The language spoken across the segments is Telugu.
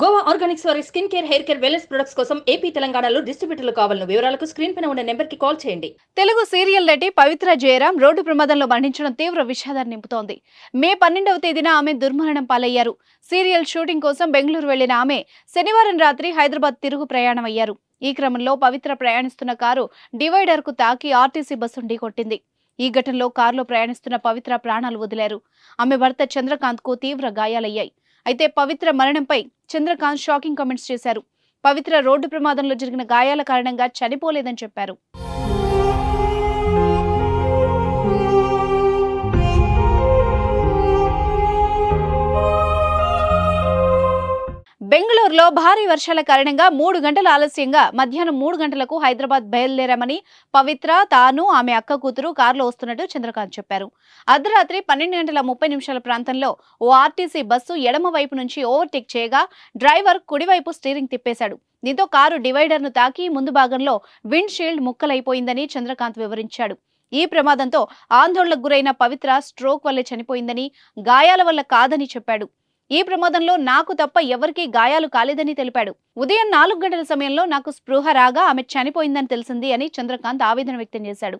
గోవా ఆర్గానిక్స్ వారి skin care, hair care, wellness products కోసం ఏపీ, తెలంగాణలో డిస్ట్రిబ్యూటర్లు కావాలను వివరాలకు స్క్రీన్ పైన ఉన్న నెంబర్కి కాల్ చేయండి. తెలుగు సీరియల్ నటి పవిత్ర జయరాం రోడ్డు ప్రమాదంలో మరణించడం తీవ్ర విషాదాన్ని నింపుతోంది. మే 12వ తేదీన ఆమె దుర్మరణం పాలయ్యారు. సీరియల్ షూటింగ్ కోసం బెంగళూరు వెళ్లిన ఆమె శనివారం రాత్రి హైదరాబాద్ తిరుగు ప్రయాణం అయ్యారు. ఈ క్రమంలో పవిత్ర ప్రయాణిస్తున్న కారు డివైడర్ కు తాకి ఆర్టీసీ బస్సు ఢీకొట్టింది. ఈ ఘటనలో కారులో ప్రయాణిస్తున్న పవిత్ర ప్రాణాలు వదిలారు. ఆమె భర్త చంద్రకాంత్ కు తీవ్ర గాయాలయ్యాయి. అయితే పవిత్ర మరణంపై చంద్రకాంత్ షాకింగ్ కామెంట్స్ చేశారు. పవిత్ర రోడ్డు ప్రమాదంలో జరిగిన గాయాల కారణంగా చనిపోలేదని చెప్పారు. బెంగళూరులో భారీ వర్షాల కారణంగా 3 గంటల ఆలస్యంగా మధ్యాహ్నం 3 గంటలకు హైదరాబాద్ బయలుదేరామని పవిత్ర, తాను, ఆమె అక్క కూతురు కారులో వస్తున్నట్టు చంద్రకాంత్ చెప్పారు. అర్ధరాత్రి 12:30 ప్రాంతంలో ఓ ఆర్టీసీ బస్సు ఎడమ వైపు నుంచి ఓవర్టేక్ చేయగా డ్రైవర్ కుడివైపు స్టీరింగ్ తిప్పేశాడు. దీంతో కారు డివైడర్ ను తాకి ముందు భాగంలో విండ్ షీల్డ్ ముక్కలైపోయిందని చంద్రకాంత్ వివరించాడు. ఈ ప్రమాదంతో ఆందోళనకు గురైన పవిత్ర స్ట్రోక్ వల్లే చనిపోయిందని, గాయాల వల్ల కాదని చెప్పాడు. ఈ ప్రమాదంలో నాకు తప్ప ఎవరికీ గాయాలు కాలేదని తెలిపాడు. ఉదయం 4 గంటల సమయంలో నాకు స్పృహ రాగా ఆమె చనిపోయిందని తెలిసింది అని చంద్రకాంత్ ఆవేదన వ్యక్తం చేశాడు.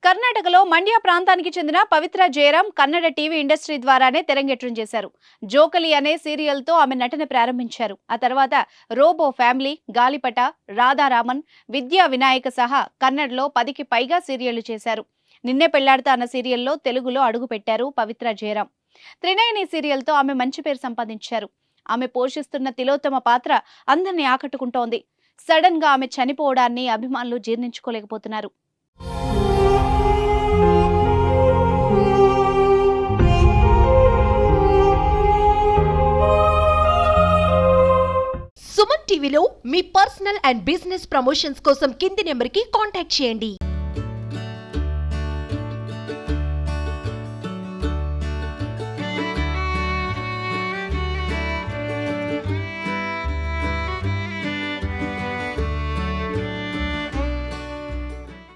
కర్ణాటకలో మండ్య ప్రాంతానికి చెందిన పవిత్ర జయరాం కన్నడ టీవీ ఇండస్ట్రీ ద్వారానే తెరంగేట్రం చేశారు. జోకలి అనే సీరియల్ తో ఆమె నటన ప్రారంభించారు. ఆ తర్వాత రోబో ఫ్యామిలీ, గాలిపట, రాధారామన్, విద్యా వినాయక సహా కన్నడలో 10కి పైగా సీరియళ్లు చేశారు. నిన్నే పెళ్లాడతా అన్న సీరియల్లో తెలుగులో అడుగు పెట్టారు పవిత్ర జయరాం. త్రినయని సీరియల్ తో ఆమె మంచి పేరు సంపాదించారు. ఆమె పోషిస్తున్న తిలోత్తమ పాత్ర అందరినీ ఆకట్టుకుంటోంది. సడన్ గా ఆమె చనిపోవడాన్ని అభిమానులు జీర్ణించుకోలేకపోతున్నారు. సుమన్ టీవీలో మీ పర్సనల్ అండ్ బిజినెస్ ప్రమోషన్స్ కోసం కింది నెంబర్కి కాంటాక్ట్ చేయండి.